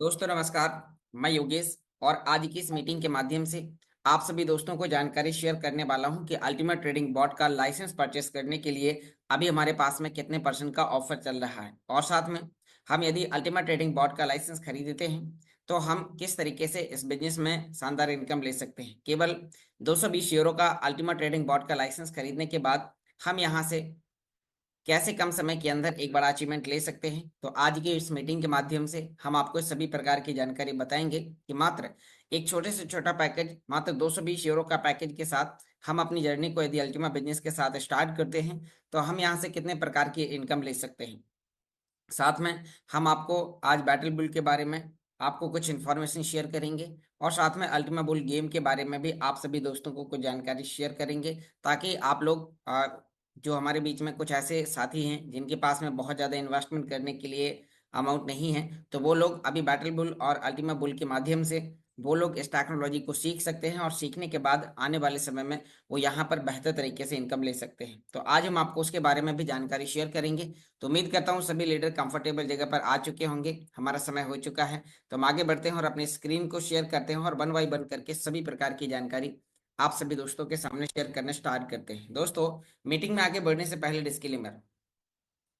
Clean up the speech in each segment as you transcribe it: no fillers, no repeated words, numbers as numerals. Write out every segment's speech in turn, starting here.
दोस्तों नमस्कार। मैं योगेश और आज की इस मीटिंग के माध्यम से आप सभी दोस्तों को जानकारी शेयर करने वाला हूं कि अल्टीमेट ट्रेडिंग बॉट का लाइसेंस परचेस करने के लिए अभी हमारे पास में कितने परसेंट का ऑफर चल रहा है और साथ में हम यदि अल्टीमेट ट्रेडिंग बॉट का लाइसेंस खरीदते हैं तो हम किस तरीके से इस बिजनेस में शानदार इनकम ले सकते हैं। केवल 220 यूरो का अल्टीमेट ट्रेडिंग बॉट का लाइसेंस खरीदने के बाद हम यहाँ से कैसे कम समय के अंदर एक बड़ा अचीवमेंट ले सकते हैं। तो आज की इस मीटिंग के माध्यम से हम आपको सभी प्रकार की जानकारी बताएंगे कि मात्र एक छोटे से छोटा पैकेज, मात्र 220 यूरो का पैकेज के साथ हम अपनी जर्नी को यदि अल्टीमा बिजनेस के साथ स्टार्ट करते हैं तो हम यहाँ से कितने प्रकार की इनकम ले सकते हैं। साथ में हम आपको आज बैटल बुल के बारे में आपको कुछ इन्फॉर्मेशन शेयर करेंगे और साथ में अल्टीमा बुल गेम के बारे में भी आप सभी दोस्तों को कुछ जानकारी शेयर करेंगे, ताकि आप लोग जो हमारे बीच में कुछ ऐसे साथी हैं जिनके पास में बहुत ज़्यादा इन्वेस्टमेंट करने के लिए अमाउंट नहीं है, तो वो लोग अभी बैटल बुल और अल्टीमा बुल के माध्यम से वो लोग इस टेक्नोलॉजी को सीख सकते हैं और सीखने के बाद आने वाले समय में वो यहाँ पर बेहतर तरीके से इनकम ले सकते हैं। तो आज हम आपको उसके बारे में भी जानकारी शेयर करेंगे। तो उम्मीद करता हूँ सभी लीडर कंफर्टेबल जगह पर आ चुके होंगे, हमारा समय हो चुका है। तो हम आगे बढ़ते हैं और अपनी स्क्रीन को शेयर करते हैं और वन बाई वन करके सभी प्रकार की जानकारी आप सभी दोस्तों के सामने शेयर करना स्टार्ट करते हैं। दोस्तों, मीटिंग में आगे बढ़ने से पहले डिस्क्लेमर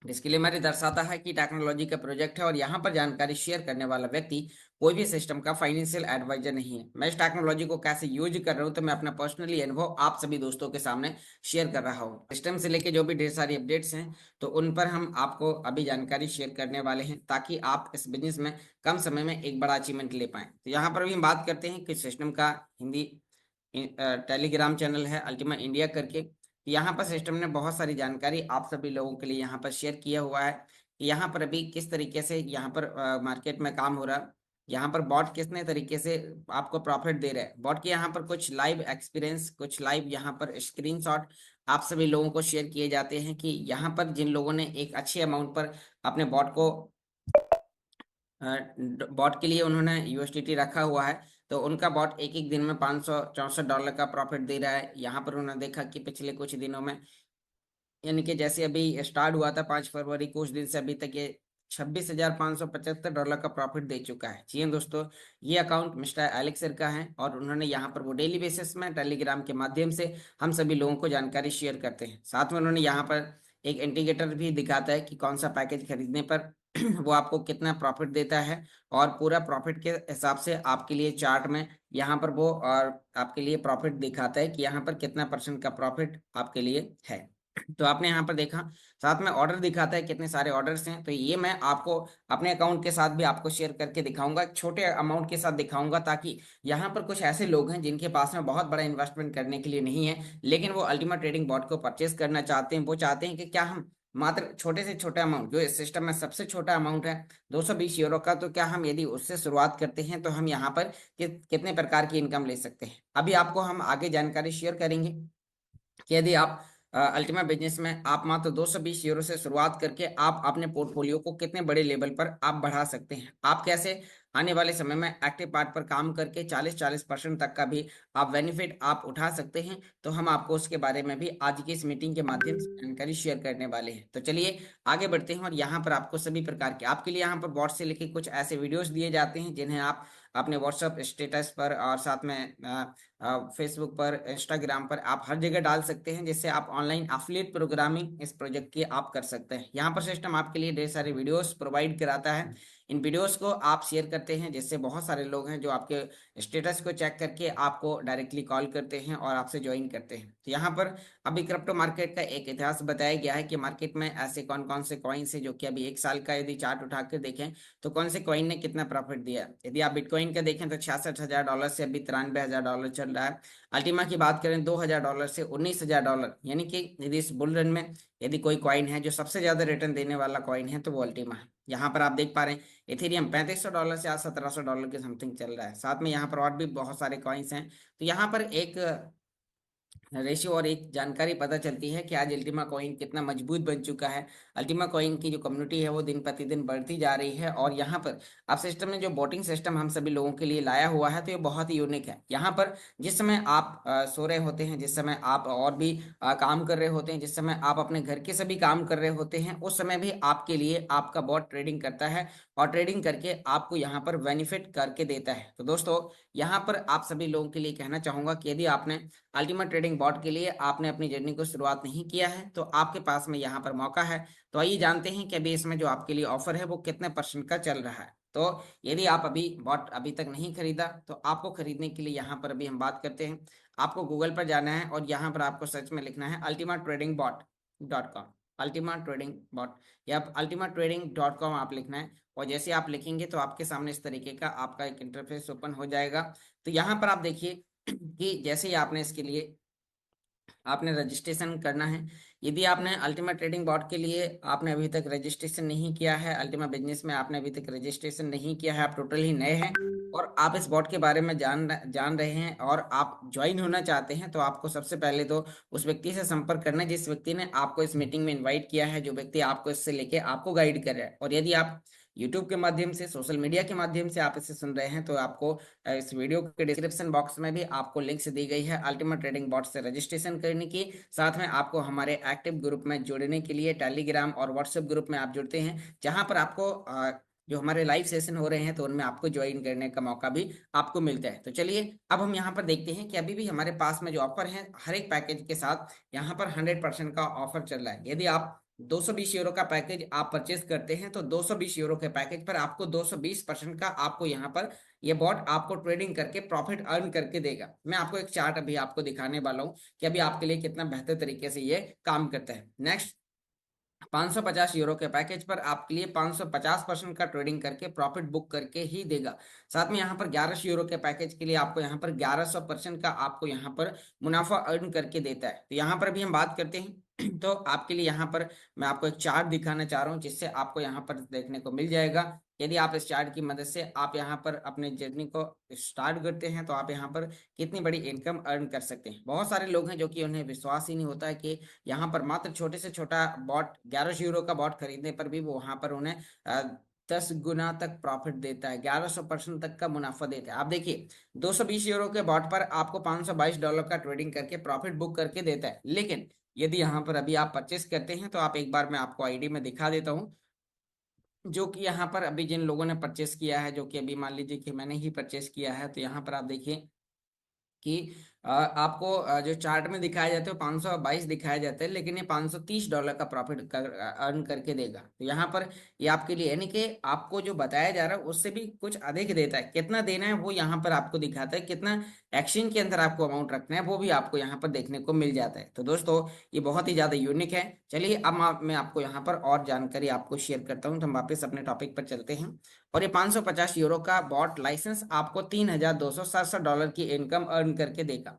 डिस्क्लेमर ये दर्शाता है कि टेक्नोलॉजी का प्रोजेक्ट है और यहाँ पर जानकारी शेयर करने वाला व्यक्ति कोई भी सिस्टम का फाइनेंशियल एडवाइजर नहीं है। मैं इस टेक्नोलॉजी को कैसे यूज कर रहा हूँ तो मैं अपना पर्सनली अनुभव आप सभी दोस्तों के सामने शेयर कर रहा हूँ। सिस्टम से लेके जो भी ढेर सारी अपडेट्स हैं तो उन पर हम आपको अभी जानकारी शेयर करने वाले हैं, ताकि आप इस बिजनेस में कम समय में एक बड़ा अचीवमेंट ले पाएं। तो यहाँ पर भी हम बात करते हैं कि सिस्टम का हिंदी टेलीग्राम चैनल है अल्टीमा इंडिया करके। यहाँ पर सिस्टम ने बहुत सारी जानकारी आप सभी लोगों के लिए यहाँ पर शेयर किया हुआ है कि यहाँ पर अभी किस तरीके से यहाँ पर मार्केट में काम हो रहा है, यहाँ पर बॉट कितने तरीके से आपको प्रॉफिट दे रहा है। बॉट के यहाँ पर कुछ लाइव एक्सपीरियंस, कुछ लाइव यहाँ पर स्क्रीनशॉट आप सभी लोगों को शेयर किए जाते हैं कि यहाँ पर जिन लोगों ने एक अच्छे अमाउंट पर अपने बॉट के लिए उन्होंने यूएसडीटी रखा हुआ है, तो उनका बॉट एक एक दिन में $564 का प्रॉफिट दे रहा है। यहाँ पर उन्होंने देखा कि पिछले कुछ दिनों में, यानी कि जैसे अभी स्टार्ट हुआ था 5 फरवरी, कुछ दिन से अभी तक ये $26,575 का प्रॉफिट दे चुका है। जी हाँ दोस्तों, ये अकाउंट मिस्टर एलेक्सर का है और उन्होंने यहाँ पर वो डेली बेसिस में टेलीग्राम के माध्यम से हम सभी लोगों को जानकारी शेयर करते हैं। साथ में उन्होंने यहाँ पर एक इंडिकेटर भी दिखाता है कि कौन सा पैकेज खरीदने पर वो आपको कितना प्रॉफिट देता है, और पूरा प्रॉफिट के हिसाब से आपके लिए चार्ट में यहाँ पर वो और आपके लिए प्रॉफिट दिखाता है कि यहाँ पर कितना परसेंट का प्रॉफिट आपके लिए है। तो आपने यहाँ पर देखा, साथ में ऑर्डर दिखाता है कितने सारे ऑर्डर्स हैं। तो ये मैं आपको अपने अकाउंट के साथ भी आपको शेयर करके दिखाऊंगा, छोटे अमाउंट के साथ दिखाऊंगा, ताकि यहाँ पर कुछ ऐसे लोग हैं जिनके पास में बहुत बड़ा इन्वेस्टमेंट करने के लिए नहीं है, लेकिन वो अल्टीमेट ट्रेडिंग बॉट को परचेस करना चाहते हैं। वो चाहते हैं कि क्या हम मात्र छोटे से छोटा अमाउंट, जो इस सिस्टम में सबसे छोटा अमाउंट है 220 यूरो का, तो क्या हम यदि उससे शुरुआत करते हैं तो हम यहाँ पर कितने प्रकार की इनकम ले सकते हैं। अभी आपको हम आगे जानकारी शेयर करेंगे कि यदि आप अल्टीमा बिजनेस में आप मात्र 220 यूरो से शुरुआत करके आप अपने पोर्टफोलियो को कितने बड़े लेवल पर आप बढ़ा सकते हैं, आप कैसे आने वाले समय में एक्टिव पार्ट पर काम करके 40% तक का भी आप बेनिफिट आप उठा सकते हैं। तो हम आपको उसके बारे में भी आज की इस मीटिंग के माध्यम से जानकारी शेयर करने वाले हैं। तो चलिए आगे बढ़ते हैं और यहाँ पर आपको सभी प्रकार के आपके लिए यहाँ पर बॉट से लेके कुछ ऐसे वीडियोस दिए जाते हैं जिन्हें आप अपने व्हाट्सएप स्टेटस पर और साथ में फेसबुक पर, इंस्टाग्राम पर आप हर जगह डाल सकते हैं, जिससे आप ऑनलाइन एफिलिएट प्रोग्रामिंग इस प्रोजेक्ट की आप कर सकते हैं। यहाँ पर सिस्टम आपके लिए ढेर सारे वीडियोस प्रोवाइड कराता है। इन वीडियोस को आप शेयर करते हैं, जिससे बहुत सारे लोग हैं जो आपके स्टेटस को चेक करके आपको डायरेक्टली कॉल करते हैं और आपसे ज्वाइन करते हैं। तो यहाँ पर अभी क्रिप्टो मार्केट का एक इतिहास बताया गया है कि मार्केट में ऐसे कौन कौन से कॉइन्स है जो कि अभी एक साल का यदि चार्ट उठा कर देखें तो कौन से कॉइन ने कितना प्रॉफिट दिया। यदि आप बिटकॉइन का देखें तो $66,000 से अभी $93,000 चल रहा है। अल्टीमा की बात करें $2,000 से $19,000, यानी कि यदि इस बुल रन में यदि कोई कॉइन है जो सबसे ज्यादा रिटर्न देने वाला कॉइन है तो वो अल्टीमा है। यहाँ पर आप देख पा रहे हैं इथेरियम $3500 से आज $1700 के समथिंग चल रहा है। साथ में यहाँ पर और भी बहुत सारे कॉइन्स हैं। तो यहाँ पर एक रेशियो और एक जानकारी पता चलती है कि आज अल्टीमा कॉइन कितना मजबूत बन चुका है। अल्टीमा कॉइन की जो कम्युनिटी है वो दिन प्रतिदिन बढ़ती जा रही है, और यहाँ पर आप सिस्टम में जो बोटिंग सिस्टम हम सभी लोगों के लिए लाया हुआ है, तो ये बहुत ही यूनिक है। यहाँ पर जिस समय आप सो रहे होते हैं, जिस समय आप और भी काम कर रहे होते हैं, जिस समय आप अपने घर के सभी काम कर रहे होते हैं, उस समय भी आपके लिए आपका बॉट ट्रेडिंग करता है, और ट्रेडिंग करके आपको यहाँ पर बेनिफिट करके देता है। तो दोस्तों, यहाँ पर आप सभी लोगों के लिए कहना चाहूंगा कि यदि आपने अल्टीमेट ट्रेडिंग बॉट के लिए आपने अपनी जर्नी को शुरुआत नहीं किया है, तो आपके पास में यहाँ पर मौका है। तो आइए जानते हैं कि अभी इसमें जो आपके लिए ऑफर है वो कितने % का चल रहा है। तो यदि आप अभी बॉट अभी तक नहीं खरीदा, तो आपको खरीदने के लिए यहाँ पर अभी हम बात करते हैं। आपको गूगल पर जाना है और यहाँ पर आपको सर्च में लिखना है ultimatetradingbot.com। अल्टीमा ट्रेडिंग बॉट या ultimatetrading.com आप लिखना है, और जैसे आप लिखेंगे तो आपके सामने इस तरीके का आपका एक इंटरफेस ओपन हो जाएगा। तो यहाँ पर आप देखिए कि जैसे ही आपने इसके लिए आपने रजिस्ट्रेशन करना है। यदि आपने अल्टीमा ट्रेडिंग बॉट के लिए आपने अभी तक रजिस्ट्रेशन नहीं किया है, अल्टीमा बिजनेस में आपने अभी तक रजिस्ट्रेशन नहीं किया है, आप टोटल ही नए हैं और आप इस बॉट के बारे में जान रहे हैं और आप ज्वाइन होना चाहते हैं, तो आपको सबसे पहले तो उस व्यक्ति से संपर्क करना है जिस व्यक्ति ने आपको इस मीटिंग में इन्वाइट किया है, जो व्यक्ति आपको इससे लेके आपको गाइड कर रहा है। और यदि आप यूट्यूब के माध्यम से, सोशल मीडिया के माध्यम से आप इसे सुन रहे हैं, तो आपको इस वीडियो के डिस्क्रिप्शन बॉक्स में भी आपको लिंक्स दी गई है अल्टीमा ट्रेडिंग बॉट से रजिस्ट्रेशन करने की। साथ में आपको हमारे एक्टिव ग्रुप में जुड़ने के लिए टेलीग्राम और व्हाट्सएप ग्रुप में आप जुड़ते हैं, जहां पर आपको जो हमारे लाइव सेशन हो रहे हैं तो उनमें आपको ज्वाइन करने का मौका भी आपको मिलता है। तो चलिए अब हम यहाँ पर देखते हैं कि अभी भी हमारे पास में जो ऑफर है, हर एक पैकेज के साथ यहाँ पर 100% का ऑफर चल रहा है। यदि आप 220 यूरो का पैकेज आप परचेज करते हैं, तो 220 यूरो के पैकेज पर आपको 220% का आपको यहाँ पर ये बॉट आपको ट्रेडिंग करके प्रॉफिट अर्न करके देगा। मैं आपको एक चार्ट अभी आपको दिखाने वाला हूँ कि अभी आपके लिए कितना बेहतर तरीके से ये काम करता है। नेक्स्ट, 550 यूरो के पैकेज पर आपके लिए 550% का ट्रेडिंग करके प्रॉफिट बुक करके ही देगा। साथ में यहाँ पर 1100 यूरो के पैकेज के लिए आपको यहाँ पर 1100% का आपको यहाँ पर मुनाफा अर्न करके देता है। तो यहाँ पर भी हम बात करते हैं तो आपके लिए यहाँ पर मैं आपको एक चार्ट दिखाना चाह रहा हूँ, जिससे आपको यहाँ पर देखने को मिल जाएगा। यदि आप इस चार्ट की मदद से आप यहाँ पर अपने जर्नी को स्टार्ट करते हैं, तो आप यहाँ पर कितनी बड़ी इनकम अर्न कर सकते हैं। बहुत सारे लोग हैं जो कि उन्हें विश्वास ही नहीं होता है कि यहाँ पर मात्र छोटे से छोटा बॉट 1100 यूरो का बॉट खरीदने पर भी वो वहां पर उन्हें 10 गुना तक प्रॉफिट देता है, 1100% तक का मुनाफा देता है। आप देखिए, 220 यूरो के बॉट पर आपको $522 का ट्रेडिंग करके प्रॉफिट बुक करके देता है। लेकिन यदि यहाँ पर अभी आप परचेस करते हैं, तो आप एक बार मैं आपको आईडी में दिखा देता हूँ, जो कि यहाँ पर अभी जिन लोगों ने परचेस किया है, जो कि अभी मान लीजिए कि मैंने ही परचेस किया है, तो यहाँ पर आप देखिए कि आपको जो चार्ट में दिखाया जाता है 522 दिखाया जाता है, लेकिन ये $530 का प्रॉफिट अर्न करके देगा। तो यहाँ पर ये आपके लिए, यानी कि आपको जो बताया जा रहा है उससे भी कुछ अधिक देता है। कितना देना है वो यहाँ पर आपको दिखाता है, कितना एक्सचेंज के अंदर आपको अमाउंट रखना है वो भी आपको यहाँ पर देखने को मिल जाता है। तो दोस्तों, ये बहुत ही ज्यादा यूनिक है। चलिए अब मैं आपको यहाँ पर और जानकारी आपको शेयर करता हूँ, तो हम वापस अपने टॉपिक पर चलते हैं। और ये 550 यूरो का बॉट लाइसेंस आपको $3267 की इनकम अर्न करके देगा।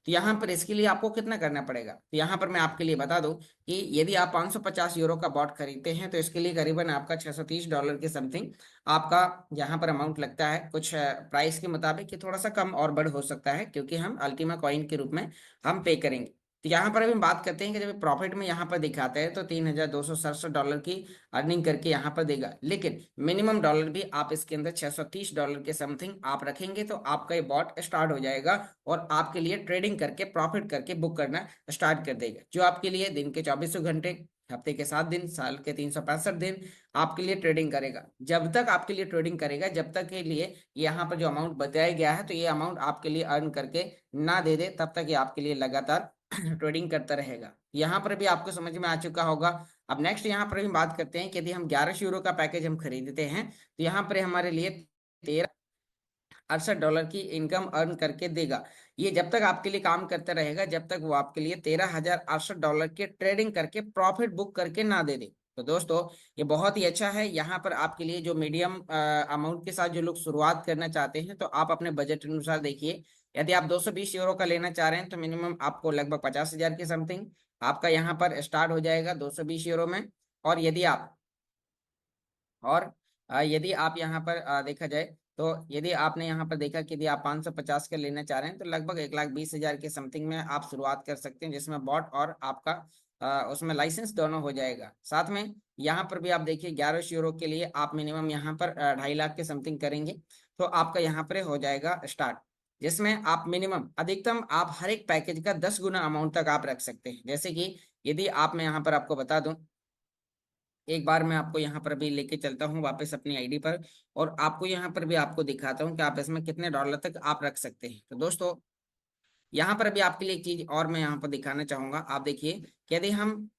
तो यहाँ पर इसके लिए आपको कितना करना पड़ेगा, तो यहाँ पर मैं आपके लिए बता दूं कि यदि आप 550 यूरो का बॉट खरीदते हैं, तो इसके लिए करीबन आपका $630 के समथिंग आपका यहाँ पर अमाउंट लगता है। कुछ प्राइस के मुताबिक कि थोड़ा सा कम और बढ़ हो सकता है, क्योंकि हम अल्टीमा कॉइन के रूप में हम पे करेंगे। तो यहाँ पर अभी हम बात करते हैं कि जब प्रॉफिट में यहाँ पर दिखाता है तो $3267 की अर्निंग करके यहाँ पर देगा, लेकिन मिनिमम डॉलर भी आप इसके अंदर $630 के समथिंग आप रखेंगे, तो आपका ये बॉट स्टार्ट हो जाएगा और आपके लिए ट्रेडिंग करके प्रॉफिट करके बुक करना स्टार्ट कर देगा, जो आपके लिए दिन के 24 घंटे, हफ्ते के 7 दिन, साल के 365 दिन आपके लिए ट्रेडिंग करेगा। जब तक आपके लिए ट्रेडिंग करेगा, जब तक के लिए यहाँ पर जो अमाउंट बताया गया है, तो ये अमाउंट आपके लिए अर्न करके ना दे दे, तब तक ये आपके लिए लगातार ट्रेडिंग करता रहेगा। यहाँ पर भी आपको समझ में आ चुका होगा। अब नेक्स्ट यहाँ पर भी बात करते हैं कि यदि हम 1100 यूरो का पैकेज हम खरीदते हैं, तो यहाँ पर हमारे लिए 1368 की इनकम अर्न करके देगा। ये जब तक आपके लिए काम करता रहेगा, जब तक वो आपके लिए $13,068 के ट्रेडिंग करके प्रॉफिट बुक करके ना दे दे। तो दोस्तों, ये बहुत ही अच्छा है। यहाँ पर आपके लिए जो मीडियम अमाउंट के साथ जो लोग शुरुआत करना चाहते हैं, तो आप अपने बजट अनुसार देखिए। यदि आप 220 यूरो का लेना चाह रहे हैं, तो मिनिमम आपको लगभग 50,000 के समथिंग आपका यहाँ पर स्टार्ट हो जाएगा 220 यूरो में। और यदि आप और यदि आप यहाँ पर देखा जाए तो यदि आपने यहाँ पर देखा कि यदि आप 550 का लेना चाह रहे हैं तो लगभग 1,20,000 के समथिंग में आप शुरुआत कर सकते हैं, जिसमें बॉट और आपका उसमें लाइसेंस दोनों हो जाएगा। साथ में यहाँ पर भी आप देखिए 1100 यूरो के लिए आप मिनिमम यहाँ पर 2.5 लाख के समथिंग करेंगे तो आपका यहाँ पर हो जाएगा स्टार्ट, जिसमें आप मिनिमम अधिकतम आप हर एक पैकेज का 10 गुना अमाउंट तक आप रख सकते हैं। जैसे कि यदि आप, मैं यहाँ पर आपको बता दूं, एक बार मैं आपको यहाँ पर भी लेके चलता हूँ वापस अपनी आईडी पर और आपको यहाँ पर भी आपको दिखाता हूँ कि आप इसमें कितने डॉलर तक आप रख सकते हैं। तो दोस्तों यहाँ पर अभी आपके लिए एक चीज और मैं यहाँ पर दिखाना चाहूंगा। आप देखिए कि यदि हम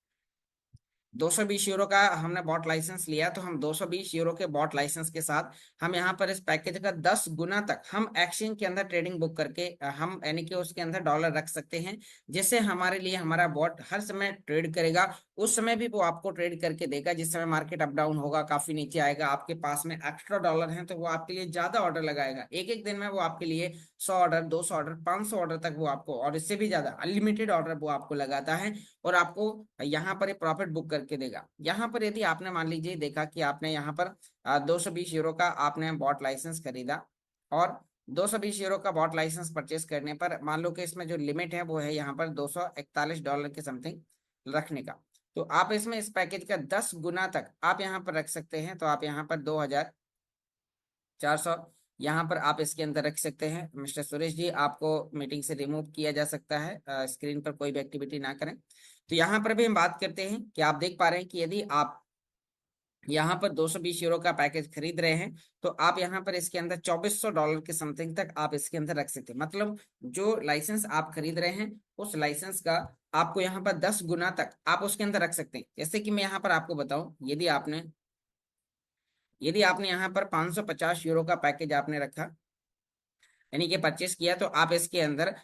220 यूरो का हमने बॉट लाइसेंस लिया तो हम 220 यूरो के बॉट लाइसेंस के साथ हम यहाँ पर इस पैकेज का 10 गुना तक हम एक्सचेंज के अंदर ट्रेडिंग बुक करके हम यानी कि उसके अंदर डॉलर रख सकते हैं, जिससे हमारे लिए हमारा बॉट हर समय ट्रेड करेगा। उस समय भी वो आपको ट्रेड करके देगा, जिस समय मार्केट अप डाउन होगा, काफी नीचे आएगा, आपके पास में एक्स्ट्रा डॉलर हैं तो वो आपके लिए ज्यादा ऑर्डर लगाएगा। एक एक दिन में वो आपके लिए 100 ऑर्डर, 200 ऑर्डर, 500 ऑर्डर तक वो आपको, और इससे भी ज्यादा अनलिमिटेड ऑर्डर वो आपको लगाता है और आपको यहाँ पर प्रॉफिट बुक करके देगा। यहाँ पर यदि आपने मान लीजिए देखा कि आपने यहाँ पर 220 यूरो का आपने बॉट लाइसेंस खरीदा और 220 यूरो का बॉट लाइसेंस परचेस करने पर मान लो कि इसमें जो लिमिट है वो है यहाँ पर $241 के समथिंग रखने का। तो आप इसमें इस पैकेज का 10 गुना तक आप यहाँ पर रख सकते हैं। तो आप यहाँ पर 2,400 यहाँ पर आप इसके अंदर रख सकते हैं। मिस्टर सुरेश जी, आपको मीटिंग से रिमूव किया जा सकता है, स्क्रीन पर कोई भी एक्टिविटी ना करें। तो यहाँ पर भी हम बात करते हैं कि आप देख पा रहे हैं कि यदि आप यहाँ पर 220 यूरो का पैकेज खरीद रहे हैं तो आप यहाँ पर इसके अंदर $2,400 के समथिंग तक आप इसके अंदर रख सकते हैं। मतलब जो लाइसेंस आप खरीद रहे हैं उस लाइसेंस का आपको यहाँ पर 10 गुना तक आप उसके अंदर रख सकते हैं। जैसे कि मैं यहाँ पर आपको बताऊं, यदि आपने यहाँ पर 550 यूरो का पैकेज आपने रखा यानी कि परचेस किया तो आप इसके अंदर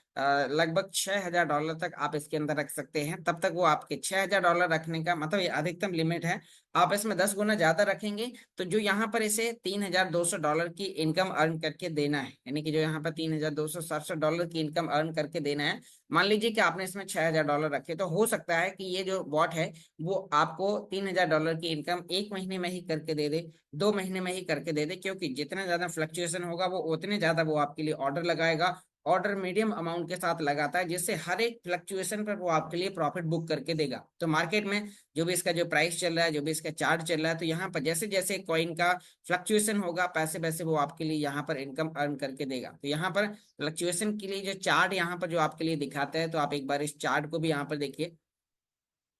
लगभग $6,000 तक आप इसके अंदर रख सकते हैं। तब तक वो आपके $6,000 रखने का मतलब ये अधिकतम लिमिट है। आप इसमें 10 गुना ज्यादा रखेंगे तो जो यहाँ पर इसे $3,200 की इनकम अर्न करके देना है, यानी कि जो यहाँ पर $3,267 की इनकम अर्न करके देना है। मान लीजिए कि आपने इसमें $6,000 रखे तो हो सकता है कि ये जो बॉट है वो आपको $3,000 की इनकम 1 महीने में ही करके दे दे, 2 महीने में ही करके दे दे, क्योंकि जितना ज्यादा फ्लक्चुएशन होगा वो उतने ज्यादा वो आपके लिए ऑर्डर लगाएगा। ऑर्डर मीडियम अमाउंट के साथ लगाता है, जिससे हर एक फ्लक्चुएशन पर वो आपके लिए प्रॉफिट बुक करके देगा। तो मार्केट में जो भी इसका जो प्राइस चल रहा है, जो भी इसका चार्ट चल रहा है, तो यहाँ पर जैसे जैसे कॉइन का फ्लक्चुएशन होगा पैसे वैसे वो आपके लिए यहाँ पर इनकम अर्न करके देगा। तो यहाँ पर फ्लक्चुएशन के लिए जो चार्ट यहाँ पर जो आपके लिए दिखाता है, तो आप एक बार इस चार्ट को भी यहाँ पर देखिए।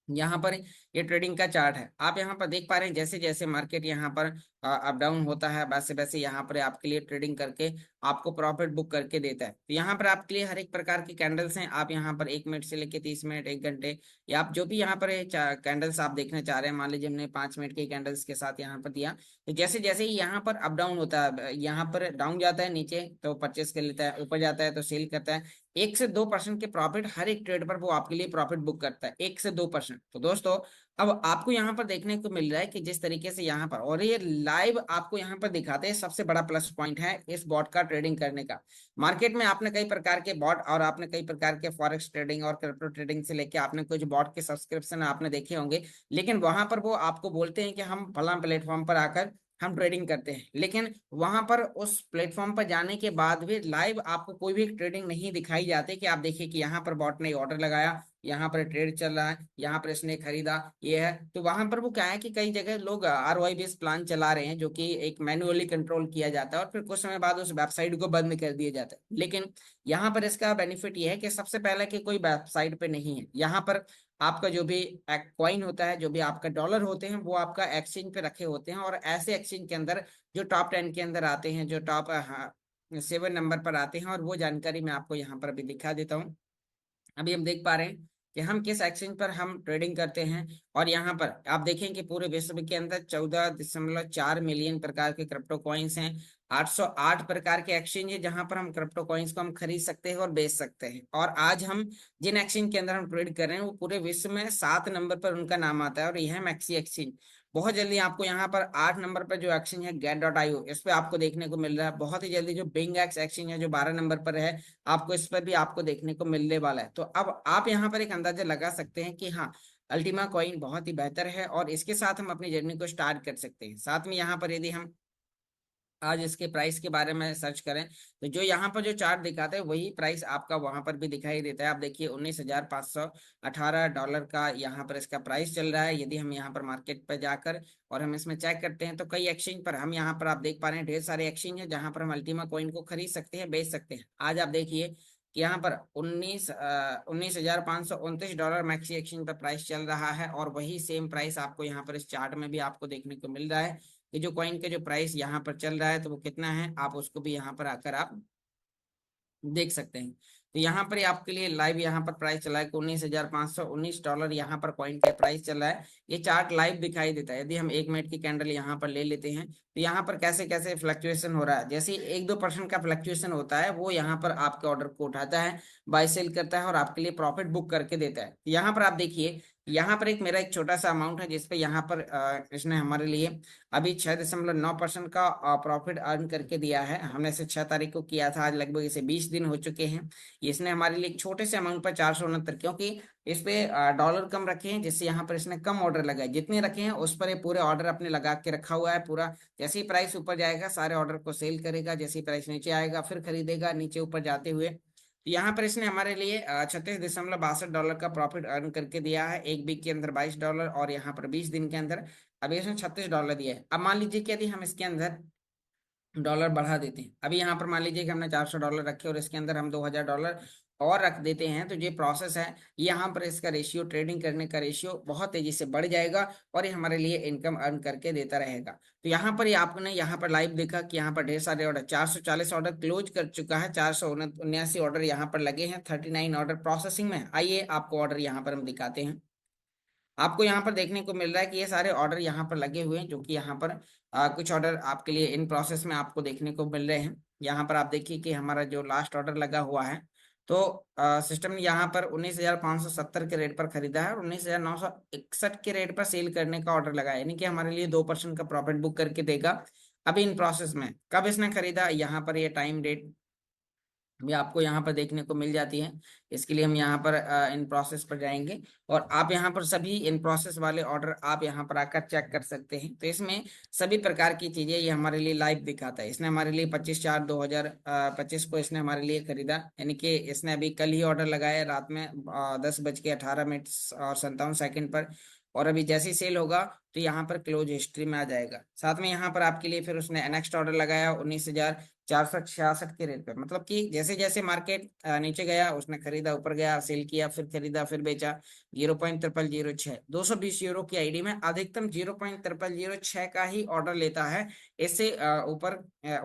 यहाँ पर ये ट्रेडिंग का चार्ट है, आप यहाँ पर देख पा रहे हैं जैसे जैसे मार्केट यहाँ पर अप डाउन होता है वैसे वैसे यहाँ पर आपके लिए ट्रेडिंग करके आपको प्रॉफिट बुक करके देता है। तो यहाँ पर आपके लिए हर एक प्रकार की कैंडल्स हैं। आप यहाँ पर 1 मिनट से लेके 30 मिनट, 1 घंटे, या आप जो भी यहाँ पर कैंडल्स आप देखना चाह रहे हैं, मान लीजिए हमने 5 मिनट के कैंडल्स के साथ यहाँ पर दिया, तो जैसे जैसे ही यहाँ पर अप डाउन होता है, यहाँ पर डाउन जाता है नीचे तो परचेस कर लेता है, ऊपर जाता है तो सेल करता है। 1 से 2% के प्रॉफिट हर एक ट्रेड पर वो आपके लिए प्रॉफिट बुक करता है, 1 से 2%। तो दोस्तों अब आपको यहाँ पर देखने को मिल रहा है कि जिस तरीके से यहाँ पर, और ये लाइव आपको यहाँ पर दिखाते हैं, सबसे बड़ा प्लस पॉइंट है इस बॉट का ट्रेडिंग करने का। मार्केट में आपने कई प्रकार के बॉट और आपने कई प्रकार के फॉरेक्स ट्रेडिंग और क्रिप्टो ट्रेडिंग से लेके आपने कुछ बॉट के सब्सक्रिप्शन आपने देखे होंगे, लेकिन वहां पर वो आपको बोलते हैं कि हम फला प्लेटफॉर्म पर आकर हम ट्रेडिंग करते हैं, लेकिन वहां पर उस प्लेटफॉर्म पर जाने के बाद भी लाइव आपको कोई भी ट्रेडिंग नहीं दिखाई जाती कि आप देखिए कि यहाँ पर बॉट ने ऑर्डर लगाया, यहाँ पर ट्रेड चल रहा है, यहाँ पर इसने खरीदा, ये है। तो वहां पर वो क्या है कि कई जगह लोग ROI बेस्ड प्लान चला रहे हैं जो कि एक मैन्युअली कंट्रोल किया जाता है और फिर कुछ समय बाद उस वेबसाइट को बंद कर दिया जाता है। लेकिन यहाँ पर इसका बेनिफिट ये है कि सबसे पहले कि कोई वेबसाइट पे नहीं है, यहाँ पर आपका जो भी कॉइन होता है, जो भी आपका डॉलर होते हैं वो आपका एक्सचेंज पे रखे होते हैं, और ऐसे एक्सचेंज के अंदर जो टॉप 10 के अंदर आते हैं, जो टॉप 7 नंबर पर आते हैं, और वो जानकारी मैं आपको यहाँ पर अभी दिखा देता हूँ। अभी हम देख पा रहे हैं कि हम किस एक्सचेंज पर हम ट्रेडिंग करते हैं, और यहाँ पर आप देखें कि पूरे विश्व के अंदर 14.4 मिलियन प्रकार के क्रिप्टो कॉइन्स हैं। 808 प्रकार के एक्सचेंज है जहां पर हम क्रिप्टो कॉइन्स को हम खरीद सकते हैं और बेच सकते हैं। और आज हम जिन एक्सचेंज के अंदर हम ट्रेड कर रहे हैं वो पूरे विश्व में 7 नंबर पर उनका नाम आता है, और यह है मैक्सी एक्सचेंज। बहुत जल्दी आपको यहाँ पर 8 नंबर पर जो एक्सचेंज है get.io, इस पे आपको देखने को मिल रहा है। बहुत ही जल्दी जो बिंग एक्स एक्सचेंज है जो 12 नंबर पर है, आपको इस पर भी आपको देखने को मिलने वाला है। तो अब आप यहाँ पर एक अंदाजा लगा सकते हैं कि हाँ, अल्टीमा कॉइन बहुत ही बेहतर है और इसके साथ हम अपनी जर्नी को स्टार्ट कर सकते हैं। साथ में यहाँ पर यदि हम आज इसके प्राइस के बारे में सर्च करें तो जो यहाँ पर जो चार्ट दिखाता है वही प्राइस आपका वहां पर भी दिखाई देता है। आप देखिए $19,518 का यहाँ पर इसका प्राइस चल रहा है। यदि हम यहाँ पर मार्केट पर जाकर और हम इसमें चेक करते हैं तो कई एक्सचेंज पर हम यहाँ पर आप देख पा रहे हैं ढेर सारे एक्सचेंज है जहां पर हम अल्टीमा कॉइन को खरीद सकते हैं, बेच सकते हैं। आज आप देखिए कि यहाँ पर $19,529 मैक्सी एक्सचेंज पर प्राइस चल रहा है और वही सेम प्राइस आपको यहाँ पर इस चार्ट में भी आपको देखने को मिल रहा है कि जो कॉइन का जो प्राइस यहाँ पर चल रहा है तो वो कितना है, आप उसको भी यहाँ पर आकर आप देख सकते हैं। तो यहाँ पर आपके लिए लाइव यहाँ पर प्राइस चला है $19,519 यहाँ पर कॉइन का प्राइस चल रहा है। ये चार्ट लाइव दिखाई देता है। यदि हम 1 मिनट की कैंडल यहाँ पर ले लेते हैं तो यहाँ पर कैसे कैसे फ्लक्चुएशन हो रहा है, जैसे 1-2% का फ्लक्चुएशन होता है वो यहाँ पर आपके ऑर्डर को उठाता है, बाय सेल करता है और आपके लिए प्रॉफिट बुक करके देता है। तो यहाँ पर आप देखिए यहाँ पर मेरा एक छोटा सा अमाउंट है जिसपे यहाँ पर इसने हमारे लिए अभी 6.9% का प्रॉफिट अर्न करके दिया है। हमने इसे 6 तारीख को किया था, आज लगभग इसे 20 दिन हो चुके हैं। इसने हमारे लिए एक छोटे से अमाउंट पर 469, क्योंकि इस पे डॉलर कम रखे हैं जिससे यहाँ पर इसने कम ऑर्डर लगाए, जितने रखे हैं उस पर ये पूरे ऑर्डर अपने लगा के रखा हुआ है पूरा। जैसे ही प्राइस ऊपर जाएगा सारे ऑर्डर को सेल करेगा, जैसे ही प्राइस नीचे आएगा फिर खरीदेगा नीचे ऊपर जाते हुए। तो यहाँ पर इसने हमारे लिए $36.62 का प्रॉफिट अर्न करके दिया है। एक वीक के अंदर $22 और यहाँ पर 20 दिन के अंदर अभी इसने $36 दिया है। अब मान लीजिए कि यदि हम इसके अंदर डॉलर बढ़ा देते हैं, अभी यहाँ पर मान लीजिए कि हमने $400 रखे और इसके अंदर हम $2,000 और रख देते हैं, तो ये प्रोसेस है यहाँ पर इसका रेशियो, ट्रेडिंग करने का रेशियो बहुत तेजी से बढ़ जाएगा और ये हमारे लिए इनकम अर्न करके देता रहेगा। तो यहाँ पर ये आपने यहाँ पर लाइव देखा कि यहाँ पर ढेर सारे ऑर्डर, 440 ऑर्डर क्लोज कर चुका है, 479 ऑर्डर यहाँ पर लगे हैं, 39 ऑर्डर प्रोसेसिंग में। आइए आपको ऑर्डर यहाँ पर हम दिखाते हैं। आपको यहाँ पर देखने को मिल रहा है कि ये सारे ऑर्डर यहाँ पर लगे हुए हैं, जो कि यहाँ पर कुछ ऑर्डर आपके लिए इन प्रोसेस में आपको देखने को मिल रहे हैं। यहाँ पर आप देखिए कि हमारा जो लास्ट ऑर्डर लगा हुआ है तो सिस्टम ने यहाँ पर 19,570 के रेट पर खरीदा है और 19,961 के रेट पर सेल करने का ऑर्डर लगाया, यानी कि हमारे लिए 2% का प्रॉफिट बुक करके देगा। अभी इन प्रोसेस में कब इसने खरीदा, यहाँ पर ये टाइम डेट भी आपको यहाँ पर देखने को मिल जाती है। इसके लिए हम यहाँ पर इन प्रोसेस पर जाएंगे और आप यहाँ पर सभी इन प्रोसेस वाले ऑर्डर आप यहाँ पर आकर चेक कर सकते हैं। तो इसमें सभी प्रकार की चीजें ये हमारे लिए लाइव दिखाता है। इसने हमारे लिए 25/4/2025 को इसने हमारे लिए खरीदा, यानी कि इसने अभी कल ही ऑर्डर लगाया रात में 10:18 और 57 सेकंड पर, और अभी जैसे ही सेल होगा तो यहाँ पर क्लोज हिस्ट्री में आ जाएगा। साथ में यहाँ पर आपके लिए फिर उसने नेक्स्ट ऑर्डर लगाया 19,466 के रेट पे, मतलब कि जैसे जैसे मार्केट नीचे गया उसने खरीदा, ऊपर गया सेल किया, फिर खरीदा फिर बेचा। 0.0006 €220 की आईडी में अधिकतम 0.0006 का ही ऑर्डर लेता है। इससे ऊपर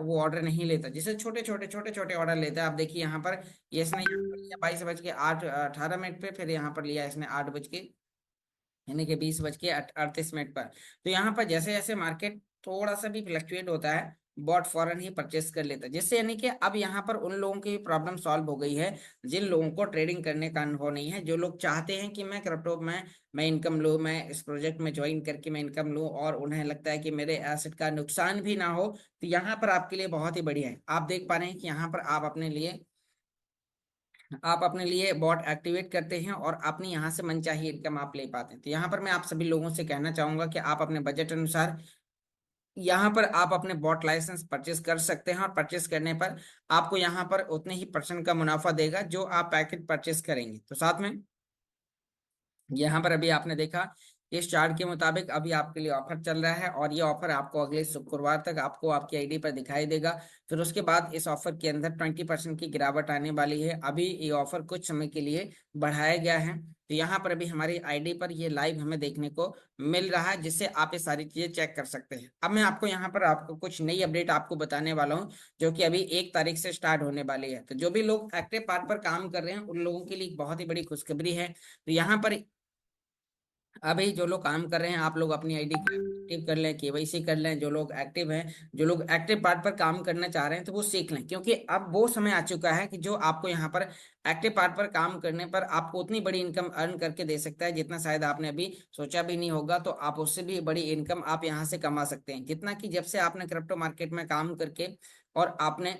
वो ऑर्डर नहीं लेता, जिसे छोटे छोटे ऑर्डर लेता है। आप देखिए यहाँ पर ये इसने 22:18 पे, फिर यहाँ पर लिया इसने 8 यानी कि 20:38 पर। तो यहाँ पर जैसे जैसे मार्केट थोड़ा सा भी फ्लक्चुएट होता है बॉट फौरन ही परचेस कर लेता है, जिससे यानी कि अब यहाँ पर उन लोगों की प्रॉब्लम सॉल्व हो गई है जिन लोगों को ट्रेडिंग करने का अनुभव नहीं है, जो लोग चाहते हैं कि मैं क्रिप्टो में मैं इनकम लूँ, मैं इस प्रोजेक्ट में ज्वाइन करके मैं इनकम लूँ और उन्हें लगता है कि मेरे एसेट का नुकसान भी ना हो। तो यहाँ पर आपके लिए बहुत ही बढ़िया है। आप देख पा रहे हैं कि यहाँ पर आप अपने लिए बॉट एक्टिवेट करते हैं और अपनी यहाँ से मनचाही इनकम आप ले पाते हैं। तो यहाँ पर मैं आप सभी लोगों से कहना चाहूंगा कि आप अपने बजट अनुसार यहाँ पर आप अपने बॉट लाइसेंस परचेस कर सकते हैं और परचेस करने पर आपको यहाँ पर उतने ही % का मुनाफा देगा जो आप पैकेट परचेस करेंगे। तो साथ में यहाँ पर अभी आपने देखा इस चार्ट के मुताबिक अभी आपके लिए ऑफर चल रहा है और ये ऑफर आपको अगले शुक्रवार तक आपको आपकी आईडी पर दिखाई देगा। फिर उसके बाद इस ऑफर के अंदर 20% की गिरावट आने वाली है। अभी ये ऑफर कुछ समय के लिए बढ़ाया गया है। तो यहाँ पर अभी हमारी आईडी पर ये लाइव हमें देखने को मिल रहा है, जिससे आप ये सारी चीजें चेक कर सकते हैं। अब मैं आपको यहाँ पर आपको कुछ नई अपडेट आपको बताने वाला हूँ, जो कि अभी 1 तारीख से स्टार्ट होने वाली है। तो जो भी लोग एक्टिव पार्ट पर काम कर रहे हैं उन लोगों के लिए एक बहुत ही बड़ी खुशखबरी है। तो यहाँ पर अभी जो लोग काम कर रहे हैं आप लोग अपनी आईडी एक्टिव कर लें, केवाईसी कर लें। जो लोग एक्टिव हैं, जो लोग एक्टिव पार्ट पर काम करना चाह रहे हैं तो वो सीख लें, क्योंकि अब वो समय आ चुका है कि जो आपको यहाँ पर एक्टिव पार्ट पर काम करने पर आपको उतनी बड़ी इनकम अर्न करके दे सकता है जितना शायद आपने अभी सोचा भी नहीं होगा। तो आप उससे भी बड़ी इनकम आप यहाँ से कमा सकते हैं, जितना कि जब से आपने क्रिप्टो मार्केट में काम करके और आपने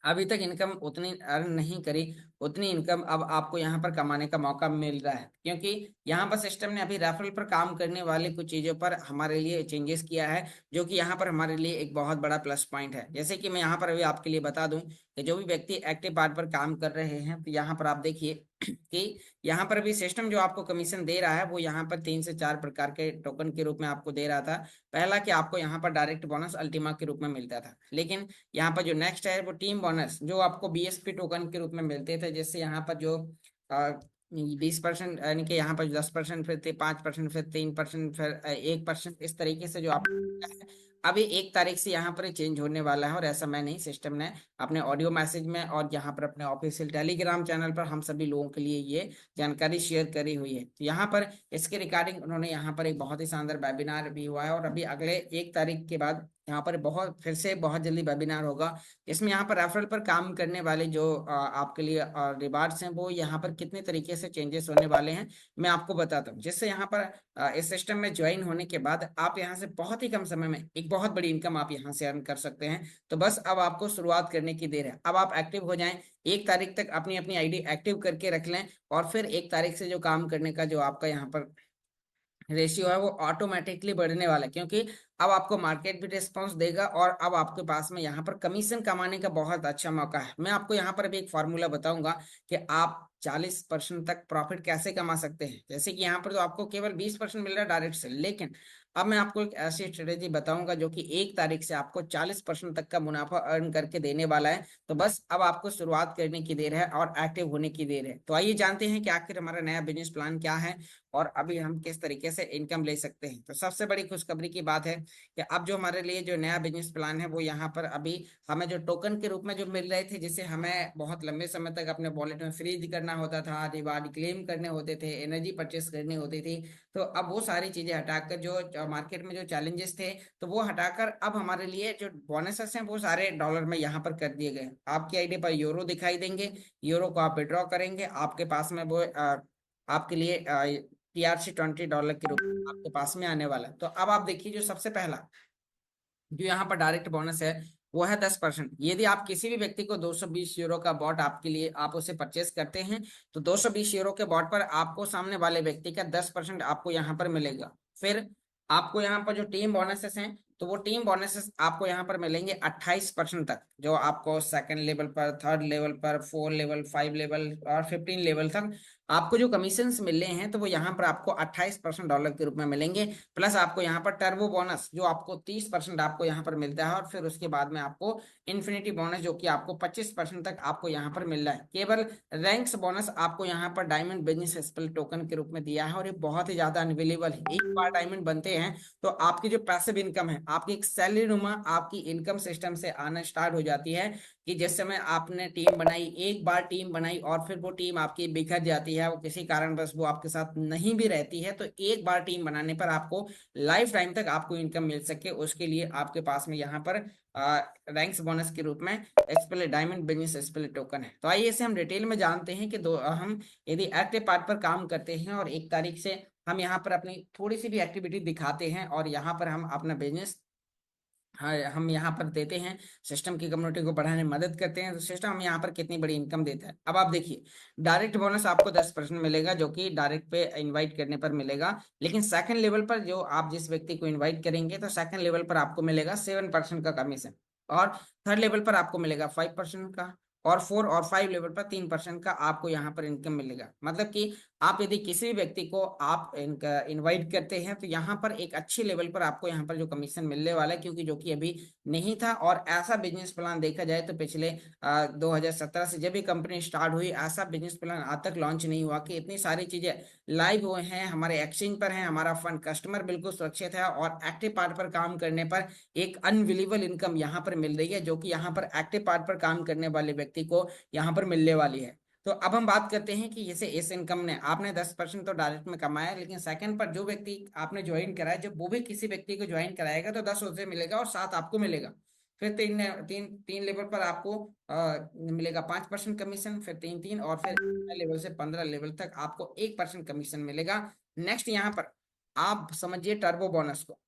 अभी तक इनकम उतनी अर्न नहीं करी, उतनी इनकम अब आपको यहाँ पर कमाने का मौका मिल रहा है, क्योंकि यहाँ पर सिस्टम ने अभी रेफरल पर काम करने वाले कुछ चीज़ों पर हमारे लिए चेंजेस किया है, जो कि यहाँ पर हमारे लिए एक बहुत बड़ा प्लस पॉइंट है। जैसे कि मैं यहाँ पर अभी आपके लिए बता दूं कि जो भी व्यक्ति एक्टिव पार्ट पर काम कर रहे हैं, तो यहाँ पर आप देखिए कि यहाँ पर भी सिस्टम जो आपको कमीशन दे रहा है वो यहाँ पर 3 से 4 प्रकार के टोकन के रूप में आपको दे रहा था। पहला कि आपको यहाँ पर डायरेक्ट बोनस अल्टीमा के रूप में मिलता था, लेकिन यहाँ पर जो नेक्स्ट है वो टीम बोनस, जो आपको बीएसपी टोकन के रूप में मिलते थे। जैसे यहाँ पर जो 20%, यानी कि यहाँ पर 10%, फिर 5%, फिर 3%, फिर 1%, इस तरीके से जो आप अभी 1 तारीख से यहाँ पर चेंज होने वाला है। और ऐसा मैं नहीं, सिस्टम ने अपने ऑडियो मैसेज में और यहाँ पर अपने ऑफिशियल टेलीग्राम चैनल पर हम सभी लोगों के लिए ये जानकारी शेयर करी हुई है। तो यहाँ पर इसके रिगार्डिंग उन्होंने यहाँ पर एक बहुत ही शानदार वेबिनार भी हुआ है, और अभी अगले 1 तारीख के बाद यहाँ पर फिर से बहुत जल्दी वेबिनार होगा। इसमें यहाँ पर रेफरल पर काम करने वाले जो आपके लिए रिवार्ड्स हैं, वो यहाँ पर कितने तरीके से चेंजेस होने वाले हैं मैं आपको बताता हूँ। जिससे यहाँ पर इस सिस्टम में ज्वाइन होने के बाद आप यहाँ से बहुत ही कम समय में एक बहुत बड़ी इनकम आप यहाँ से अर्न कर सकते हैं। तो बस अब आपको शुरुआत करने की देर है। अब आप एक्टिव हो जाएं, 1 तारीख तक अपनी अपनी आईडी एक्टिव करके रख लें, और फिर 1 तारीख से जो काम करने का जो आपका यहाँ पर रेशियो है वो ऑटोमेटिकली बढ़ने वाला है, क्योंकि अब आपको मार्केट भी रिस्पॉन्स देगा, और अब आपके पास में यहाँ पर कमीशन कमाने का बहुत अच्छा मौका है। मैं आपको यहाँ पर अभी एक फार्मूला बताऊंगा कि आप 40% तक प्रॉफिट कैसे कमा सकते हैं। जैसे कि यहाँ पर तो आपको केवल 20% मिल रहा है डायरेक्ट से, लेकिन अब मैं आपको एक ऐसी स्ट्रेटेजी बताऊंगा जो कि 1 तारीख से आपको 40% तक का मुनाफा अर्न करके देने वाला है। तो बस अब आपको शुरुआत करने की देर है और एक्टिव होने की देर है। तो आइए जानते हैं कि आखिर हमारा नया बिजनेस प्लान क्या है, और अभी हम किस तरीके से इनकम ले सकते हैं। तो सबसे बड़ी खुशखबरी की बात है कि अब जो हमारे लिए जो नया बिजनेस प्लान है, वो यहाँ पर अभी हमें जो टोकन के रूप में जो मिल रहे थे, जिसे हमें बहुत लंबे समय तक अपने वॉलेट में फ्रीज करना होता था, रिवार्ड क्लेम करने होते थे, एनर्जी परचेस करनी होती थी, तो अब वो सारी चीजें हटाकर जो मार्केट में जो चैलेंजेस थे, तो वो हटाकर अब हमारे लिए जो बोनसेस हैं वो सारे डॉलर में यहाँ पर कर दिए गए। आपकी आईडी पर यूरो दिखाई देंगे, यूरो को आप विड्रॉ करेंगे, आपके पास में वो आपके लिए TRC $20 के रूप में आपके पास में आने वाला है। तो अब आप देखिए, जो सबसे पहला जो यहाँ पर डायरेक्ट बोनस है वो है 10%। यदि आप किसी भी व्यक्ति को 220 यूरो का बॉट आपके लिए आप उसे परचेस करते हैं, तो 220 यूरो के बॉट पर आपको सामने वाले व्यक्ति का 10% आपको यहाँ पर मिलेगा। फिर आपको यहाँ पर जो टीम बोनसेस हैं, तो वो टीम बोनसेस आपको यहाँ पर मिलेंगे 28% तक, जो आपको सेकंड लेवल पर, थर्ड लेवल पर, 4 लेवल, 5 लेवल और 15 लेवल तक आपको जो कमीशंस मिल रहे हैं, तो वो यहाँ पर आपको 28% डॉलर के रूप में मिलेंगे। प्लस आपको यहाँ पर टर्बो बोनस जो आपको 30% आपको यहाँ पर मिलता है, और फिर उसके बाद में आपको इन्फिनिटी बोनस जो कि आपको 25% तक आपको यहाँ पर मिल रहा है। केवल रैंक्स बोनस आपको यहाँ पर डायमंड बिजनेस स्पेल टोकन के रूप में दिया है, और ये बहुत ही ज्यादा अनबिलीवेबल है। एक बार डायमंड बनते हैं तो आपकी जो पैसिव इनकम है, आपकी एक सैलरी नुमा आपकी इनकम सिस्टम से आना स्टार्ट हो जाती है। कि जिस समय आपने टीम बनाई, एक बार टीम बनाई और फिर वो टीम आपकी बिखर जाती है, वो किसी कारणवश वो आपके साथ नहीं भी रहती है, तो एक बार टीम बनाने पर आपको लाइफ टाइम तक आपको इनकम मिल सके, उसके लिए आपके पास में यहाँ पर रैंक्स बोनस के रूप में expel diamond business expel token है। तो आइए इसे हम डिटेल में जानते हैं कि हम यदि एक्टिव पार्ट पर काम करते हैं और 1 तारीख से हम यहाँ पर अपनी थोड़ी सी भी एक्टिविटी दिखाते हैं, और यहाँ पर हम अपना बिजनेस, हाँ, हम यहाँ पर देते हैं, सिस्टम की कम्युनिटी को बढ़ाने में मदद करते हैं, तो सिस्टम हम यहाँ पर कितनी बड़ी इनकम देता है। अब आप देखिए, डायरेक्ट बोनस आपको 10% मिलेगा, जो कि डायरेक्ट पे इनवाइट करने पर मिलेगा। लेकिन सेकंड लेवल पर जो आप जिस व्यक्ति को इनवाइट करेंगे, तो सेकंड लेवल पर आपको मिलेगा 7% का कमीशन, और थर्ड लेवल पर आपको मिलेगा 5% का, और 4 और 5 लेवल पर 3% का आपको यहाँ पर इनकम मिलेगा। मतलब कि आप यदि किसी भी व्यक्ति को आप इनका इनवाइट करते हैं, तो यहाँ पर एक अच्छे लेवल पर आपको यहाँ पर जो कमीशन मिलने वाला है, क्योंकि जो कि अभी नहीं था। और ऐसा बिजनेस प्लान देखा जाए तो पिछले 2017 से जब ये कंपनी स्टार्ट हुई, ऐसा बिजनेस प्लान आज तक लॉन्च नहीं हुआ कि इतनी सारी चीजें लाइव हुए हैं, हमारे एक्सचेंज पर हैं, हमारा फंड कस्टमर बिल्कुल सुरक्षित है, और एक्टिव पार्ट पर काम करने पर एक अनबिलीवेबल इनकम यहाँ पर मिल रही है, जो कि यहाँ पर एक्टिव पार्ट पर काम करने वाले व्यक्ति को यहाँ पर मिलने वाली है। तो अब हम बात करते हैं कि जैसे इस इनकम ने आपने 10% तो डायरेक्ट में कमाया, लेकिन सेकंड पर जो व्यक्ति आपने ज्वाइन कराया, जब वो भी किसी व्यक्ति को ज्वाइन कराएगा, तो 10 उसे मिलेगा और 7 आपको मिलेगा। फिर तीन तीन तीन लेवल पर आपको मिलेगा 5% कमीशन, फिर 3 3, और फिर 11 लेवल से 15 लेवल तक आपको 1% कमीशन मिलेगा। नेक्स्ट यहाँ पर आप समझिए टर्बो बोनस को।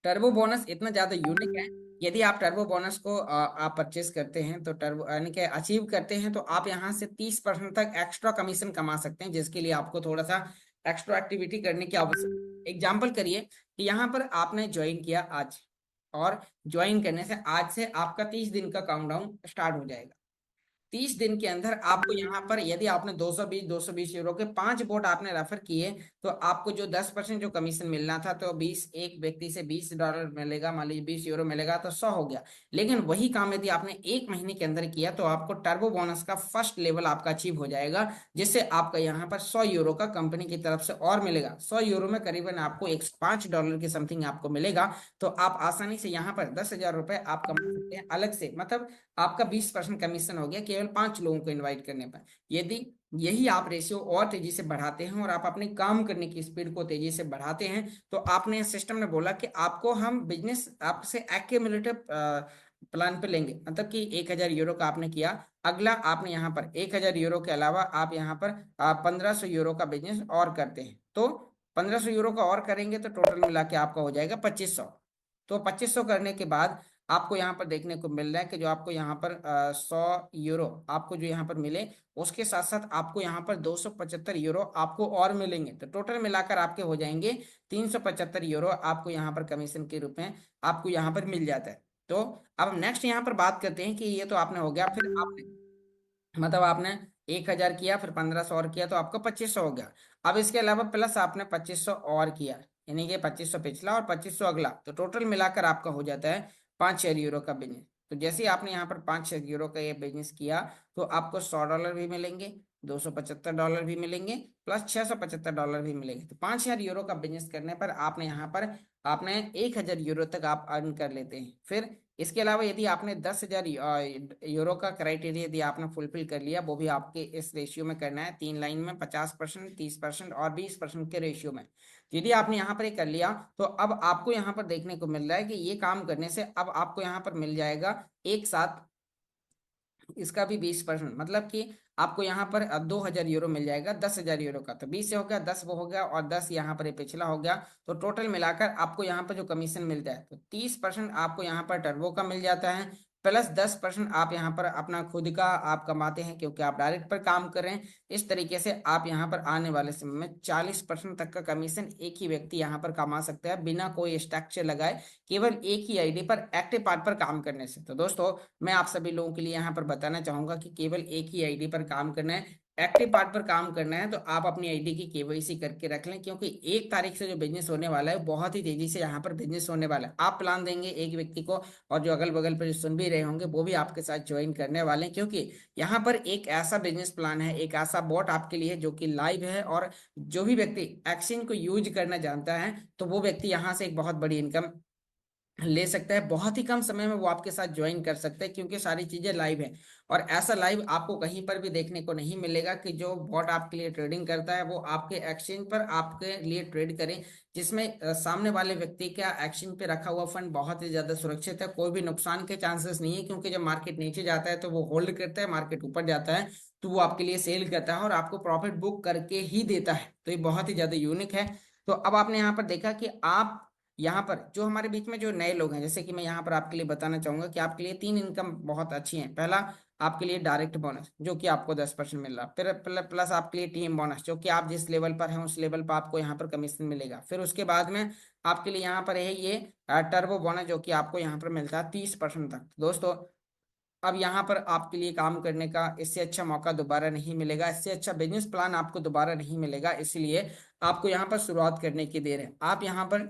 टर्बो बोनस इतना ज्यादा यूनिक है यदि आप टर्बो बोनस को आप परचेस करते हैं तो टर्बो यानी कि अचीव करते हैं तो आप यहाँ से 30% तक एक्स्ट्रा कमीशन कमा सकते हैं, जिसके लिए आपको थोड़ा सा एक्स्ट्रा एक्टिविटी करने की आवश्यकता। एग्जाम्पल करिए कि यहाँ पर आपने ज्वाइन किया आज, और ज्वाइन करने से आज से आपका 30 दिन का काउंटडाउन स्टार्ट हो जाएगा। 30 दिन के अंदर आपको यहाँ पर यदि आपने 220 यूरो के 5 बोट आपने रेफर किए तो आपको जो 10% जो कमीशन मिलना था, तो 20 एक व्यक्ति से $20 मिलेगा, मान लीजिए 20 यूरो मिलेगा तो 100 हो गया। लेकिन वही काम यदि आपने 1 महीने के अंदर किया तो आपको टर्बो बोनस का फर्स्ट लेवल आपका अचीव हो जाएगा, जिससे आपका यहाँ पर 100 यूरो का कंपनी की तरफ से और मिलेगा। 100 यूरो में करीबन आपको $105 के समथिंग आपको मिलेगा। तो आप आसानी से यहाँ पर 10,000 रुपए आप कमा सकते हैं अलग से, मतलब आपका 20% कमीशन हो गया केवल 5 लोगों को इनवाइट करने पर। यदि यही आप रेशियो और तेजी से बढ़ाते हैं और आप अपने काम करने की स्पीड को तेजी से बढ़ाते हैं, तो आपने सिस्टम ने बोला कि आपको हम बिजनेस आपसे एक्यूमुलेटिव प्लान पे लेंगे, मतलब कि 1,000 यूरो का आपने किया, अगला आपने यहाँ पर 1,000 यूरो के अलावा आप यहाँ पर 1,500 यूरो का बिजनेस और करते हैं, तो 1,500 यूरो का और करेंगे तो टोटल मिला के आपका हो जाएगा 2,500। तो 2,500 करने के बाद आपको यहाँ पर देखने को मिल रहा है कि जो आपको यहाँ पर 100 यूरो आपको जो यहाँ पर मिले, उसके साथ साथ आपको यहाँ पर 275 यूरो आपको और मिलेंगे, तो टोटल मिलाकर आपके हो जाएंगे 375 यूरो आपको यहाँ पर कमीशन के रूप में आपको यहाँ पर मिल जाता है। तो अब नेक्स्ट यहाँ पर बात करते हैं कि ये तो आपने हो गया, फिर आपने मतलब आपने 1,000 किया, फिर 1,500 और किया तो आपको 2,500 हो गया। अब इसके अलावा प्लस आपने 2,500 और किया, यानी कि 2,500 पिछला और 2,500 अगला, तो टोटल मिलाकर आपका हो जाता है 5,000 यूरो का बिजनेस। तो जैसे ही आपने यहाँ पर 5,000 यूरो का ये बिजनेस किया तो आपको $100 भी मिलेंगे, $275 भी मिलेंगे, प्लस $675 भी मिलेंगे। तो 5,000 यूरो का बिजनेस करने पर आपने यहाँ पर आपने 1,000 यूरो तक आप अर्न कर लेते हैं। फिर इसके अलावा यदि आपने 10,000 यूरो का क्राइटेरिया यदि आपने फुलफिल कर लिया, वो भी आपके इस रेशियो में करना है, 3 लाइन में 50%, 30% और 20% के रेशियो में। यदि आपने यहाँ पर ये कर लिया तो अब आपको यहाँ पर देखने को मिल रहा है कि ये काम करने से अब आपको यहाँ पर मिल जाएगा एक साथ इसका भी 20%, मतलब कि आपको यहाँ पर 2,000 यूरो मिल जाएगा 10,000 यूरो का, तो 20 से हो गया, 10 वो हो गया और 10 यहाँ पर ये पिछला हो गया। तो टोटल मिलाकर आपको यहाँ पर जो कमीशन मिलता है तो 30% आपको यहाँ पर टर्बो का मिल जाता है, प्लस 10% आप यहाँ पर अपना खुद का आप कमाते हैं क्योंकि आप डायरेक्ट पर काम कर रहे हैं। इस तरीके से आप यहाँ पर आने वाले समय में 40% तक का कमीशन एक ही व्यक्ति यहाँ पर कमा सकता है बिना कोई स्ट्रक्चर लगाए, केवल एक ही आईडी पर एक्टिव पार्ट पर काम करने से। तो दोस्तों मैं आप सभी लोगों के लिए यहाँ पर बताना चाहूंगा कि केवल एक ही आईडी पर काम करना है, एक्टिव पार्ट पर काम करना है, तो आप अपनी आईडी की केवाईसी करके रख लें, क्योंकि 1 तारीख से जो बिजनेस होने वाला है बहुत ही तेजी से यहाँ पर बिजनेस होने वाला है। आप प्लान देंगे एक व्यक्ति को और जो अगल बगल पर जो सुन भी रहे होंगे वो भी आपके साथ ज्वाइन करने वाले हैं, क्योंकि यहाँ पर एक ऐसा बिजनेस प्लान है, एक ऐसा बॉट आपके लिए जो कि लाइव है, और जो भी व्यक्ति एक्सचेंज को यूज करना जानता है तो वो व्यक्ति यहाँ से एक बहुत बड़ी इनकम ले सकता है, बहुत ही कम समय में वो आपके साथ ज्वाइन कर सकता है, क्योंकि सारी चीजें लाइव है। और ऐसा लाइव आपको कहीं पर भी देखने को नहीं मिलेगा कि जो बॉट आपके लिए ट्रेडिंग करता है वो आपके एक्सचेंज पर आपके लिए ट्रेड करे, जिसमें सामने वाले व्यक्ति का एक्सचेंज पे रखा हुआ फंड बहुत ही ज्यादा सुरक्षित है, कोई भी नुकसान के चांसेस नहीं है, क्योंकि जब मार्केट नीचे जाता है तो वो होल्ड करता है, मार्केट ऊपर जाता है तो वो आपके लिए सेल करता है और आपको प्रॉफिट बुक करके ही देता है। तो ये बहुत ही ज्यादा यूनिक है। तो अब आपने यहाँ पर देखा कि आप यहाँ पर जो हमारे बीच में जो नए लोग हैं, जैसे कि मैं यहाँ पर आपके लिए बताना चाहूंगा कि आपके लिए 3 इनकम बहुत अच्छी हैं। पहला आपके लिए डायरेक्ट बोनस जो कि आपको 10% मिल रहा है, फिर प्लस आपके लिए टीम बोनस जो कि आप जिस लेवल पर हैं उस लेवल पर आपको यहाँ पर कमीशन मिलेगा। फिर उसके बाद में आपके लिए यहाँ पर है ये टर्बो बोनस जो कि आपको यहाँ पर मिलता है 30% तक। दोस्तों अब यहाँ पर आपके लिए काम करने का इससे अच्छा मौका दोबारा नहीं मिलेगा, इससे अच्छा बिजनेस प्लान आपको दोबारा नहीं मिलेगा, इसलिए आपको यहाँ पर शुरुआत करने की देर है। आप यहाँ पर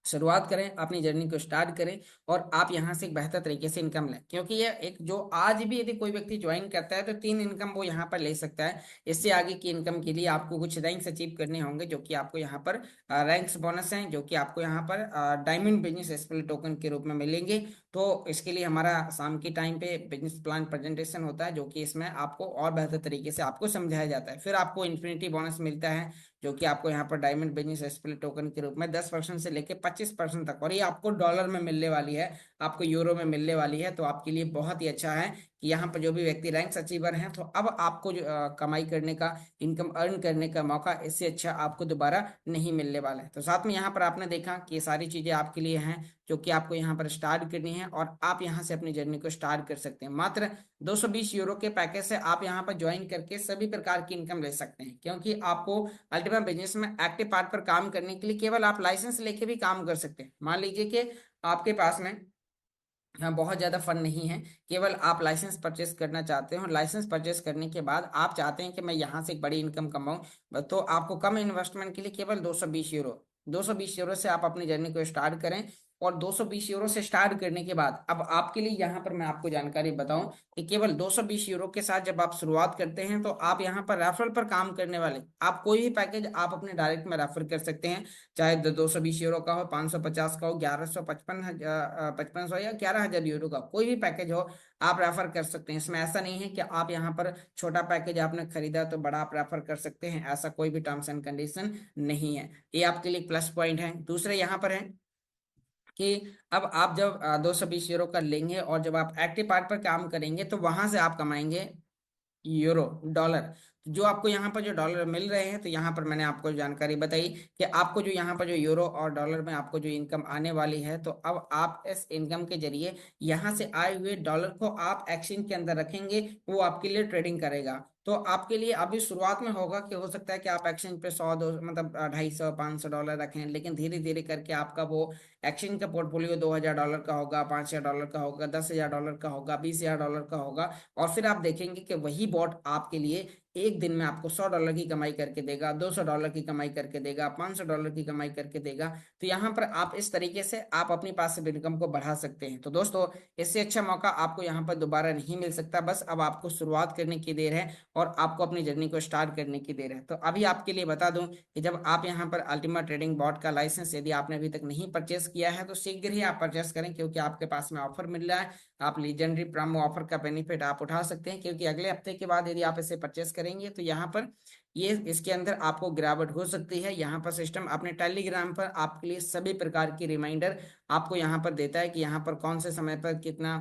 शुरुआत करें, अपनी जर्नी को स्टार्ट करें और आप यहाँ से एक बेहतर तरीके से इनकम लें, क्योंकि ये एक जो आज भी यदि कोई व्यक्ति ज्वाइन करता है तो 3 इनकम वो यहाँ पर ले सकता है। इससे आगे की इनकम के लिए आपको कुछ रैंक्स अचीव करने होंगे, जो कि आपको यहाँ पर रैंक्स बोनस हैं, जो कि आपको यहाँ पर डायमंड बिजनेस एक्सपीरियंस टोकन के रूप में मिलेंगे। तो इसके लिए हमारा शाम के टाइम पे बिजनेस प्लान प्रेजेंटेशन होता है, जो कि इसमें आपको और बेहतर तरीके से आपको समझाया जाता है। फिर आपको इन्फिनिटी बोनस मिलता है, जो कि आपको यहाँ पर डायमंड बिजनेस स्पिल टोकन के रूप में 10% से लेके 25% तक, और ये आपको डॉलर में मिलने वाली है। आपको यूरो में मिलने वाली है। तो आपके लिए बहुत ही अच्छा है कि यहाँ पर जो भी व्यक्ति रैंक्स अचीवर हैं, तो अब आपको जो कमाई करने का, इनकम अर्न करने का मौका इससे अच्छा आपको दोबारा नहीं मिलने वाला है। तो साथ में यहाँ पर आपने देखा कि ये सारी चीजें आपके लिए हैं जो कि आपको यहाँ पर स्टार्ट करनी है और आप यहाँ से अपनी जर्नी को स्टार्ट कर सकते हैं। मात्र 220 यूरो के पैकेज से आप यहाँ पर ज्वाइन करके सभी प्रकार की इनकम ले सकते हैं, क्योंकि आपको अल्टीमा बिजनेस में एक्टिव पार्ट पर काम करने के लिए केवल आप लाइसेंस लेके भी काम कर सकते हैं। मान लीजिए कि आपके पास में हाँ बहुत ज़्यादा फंड नहीं है, केवल आप लाइसेंस परचेस करना चाहते हो। लाइसेंस परचेस करने के बाद आप चाहते हैं कि मैं यहाँ से एक बड़ी इनकम कमाऊं, तो आपको कम इन्वेस्टमेंट के लिए केवल 220 यूरो, 220 यूरो से आप अपनी जर्नी को स्टार्ट करें। और 220 यूरो से स्टार्ट करने के बाद अब आपके लिए यहाँ पर मैं आपको जानकारी बताऊं कि केवल 220 यूरो के साथ जब आप शुरुआत करते हैं तो आप यहाँ पर रेफरल पर काम करने वाले, आप कोई भी पैकेज आप अपने डायरेक्ट में रेफर कर सकते हैं। चाहे 220 यूरो का हो, 550 का हो, 1155, 5500 या 11,000 यूरो का कोई भी पैकेज हो, आप रेफर कर सकते हैं। इसमें ऐसा नहीं है कि आप यहाँ पर छोटा पैकेज आपने खरीदा तो बड़ा आप रेफर कर सकते हैं, ऐसा कोई भी टर्म्स एंड कंडीशन नहीं है। ये आपके लिए प्लस पॉइंट है। दूसरे यहाँ पर है कि अब आप जब 220 यूरो का लेंगे और जब आप एक्टिव पार्ट पर काम करेंगे तो वहां से आप कमाएंगे यूरो, डॉलर। जो आपको यहाँ पर जो डॉलर मिल रहे हैं, तो यहाँ पर मैंने आपको जानकारी बताई कि आपको जो यहाँ पर जो यूरो और डॉलर में आपको जो इनकम आने वाली है, तो अब आप इस इनकम के जरिए यहाँ से आए हुए डॉलर को आप एक्सचेंज के अंदर रखेंगे, वो आपके लिए ट्रेडिंग करेगा। तो आपके लिए अभी शुरुआत में होगा कि हो सकता है कि आप एक्सचेंज पे 100 दो मतलब 250 500 डॉलर रखें, लेकिन धीरे धीरे करके आपका वो एक्सचेंज का पोर्टफोलियो 2000 डॉलर का होगा, 5000 डॉलर का होगा, 10,000 डॉलर का होगा, 20,000 डॉलर का होगा। और फिर आप देखेंगे कि वही बॉट आपके लिए एक दिन में आपको 100 डॉलर की कमाई करके देगा, 200 डॉलर की कमाई करके देगा, 500 डॉलर की कमाई करके देगा। तो यहाँ पर आप इस तरीके से आप अपनी पासिव इनकम को बढ़ा सकते हैं। तो दोस्तों, इससे अच्छा मौका आपको यहाँ पर दोबारा नहीं मिल सकता। बस अब आपको शुरुआत करने की देर है और आपको अपनी जर्नी को स्टार्ट करने की देर है। तो अभी आपके लिए बता दूं कि जब आप यहाँ पर अल्टीमा ट्रेडिंग बॉट का लाइसेंस यदि आपने अभी तक नहीं परचेस किया है तो शीघ्र ही आप परचेस करें, क्योंकि आपके पास में ऑफर मिल रहा है। आप लीजेंडरी प्रोमो ऑफर का बेनिफिट आप उठा सकते हैं, क्योंकि अगले हफ्ते के बाद यदि आप इसे परचेस करेंगे तो यहाँ पर ये इसके अंदर आपको गिरावट हो सकती है। यहाँ पर सिस्टम अपने टेलीग्राम पर आपके लिए सभी प्रकार की रिमाइंडर आपको यहाँ पर देता है कि यहाँ पर कौन से समय पर कितना,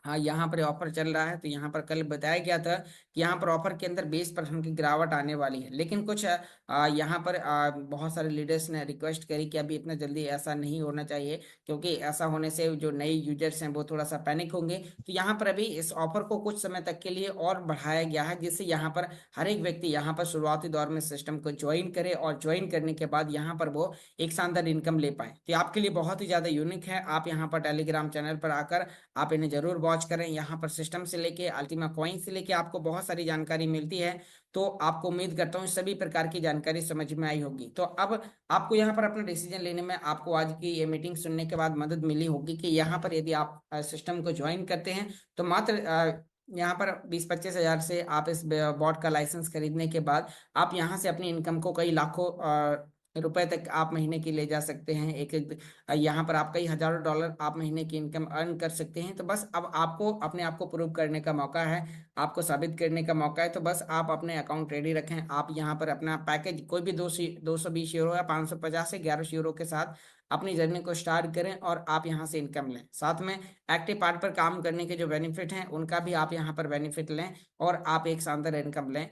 हाँ यहाँ पर ऑफर चल रहा है। तो यहाँ पर कल बताया गया था कि यहाँ पर ऑफर के अंदर 20% की गिरावट आने वाली है, लेकिन कुछ यहाँ पर बहुत सारे लीडर्स ने रिक्वेस्ट करी कि अभी इतना जल्दी ऐसा नहीं होना चाहिए, क्योंकि ऐसा होने से जो नए यूजर्स हैं वो थोड़ा सा पैनिक होंगे। तो यहाँ पर अभी इस ऑफर को कुछ समय तक के लिए और बढ़ाया गया है, जिससे यहाँ पर हर एक व्यक्ति यहाँ पर शुरुआती दौर में सिस्टम को ज्वाइन करे और ज्वाइन करने के बाद यहाँ पर वो एक शानदार इनकम ले पाए। तो आपके लिए बहुत ही ज्यादा यूनिक है। आप यहाँ पर टेलीग्राम चैनल पर आकर आप इन्हें जरूर वॉच करें। यहाँ पर सिस्टम से लेके अल्टीमा कॉइन से लेके आपको बहुत सारी जानकारी मिलती है। तो आपको उम्मीद करता हूँ सभी प्रकार की जानकारी समझ में आई होगी। तो अब आपको यहाँ पर अपना डिसीजन लेने में आपको आज की ये मीटिंग सुनने के बाद मदद मिली होगी कि यहाँ पर यदि आप सिस्टम को ज्वाइन करते हैं तो मात्र यहाँ पर 20-25 हज़ार से आप इस बॉट का लाइसेंस खरीदने के बाद आप यहाँ से अपनी इनकम को कई लाखों रुपए तक आप महीने की ले जा सकते हैं। एक एक यहाँ पर आप कई हजारों डॉलर आप महीने की इनकम अर्न कर सकते हैं। तो बस अब आपको अपने आप को प्रूव करने का मौका है, आपको साबित करने का मौका है। तो बस आप अपने अकाउंट रेडी रखें। आप यहाँ पर अपना पैकेज कोई भी 220 यूरो या 550 से 1100 यूरो के साथ अपनी जर्नी को स्टार्ट करें और आप यहाँ से इनकम लें। साथ में एक्टिव पार्ट पर काम करने के जो बेनिफिट हैं उनका भी आप यहाँ पर बेनिफिट लें और आप एक शानदार इनकम लें।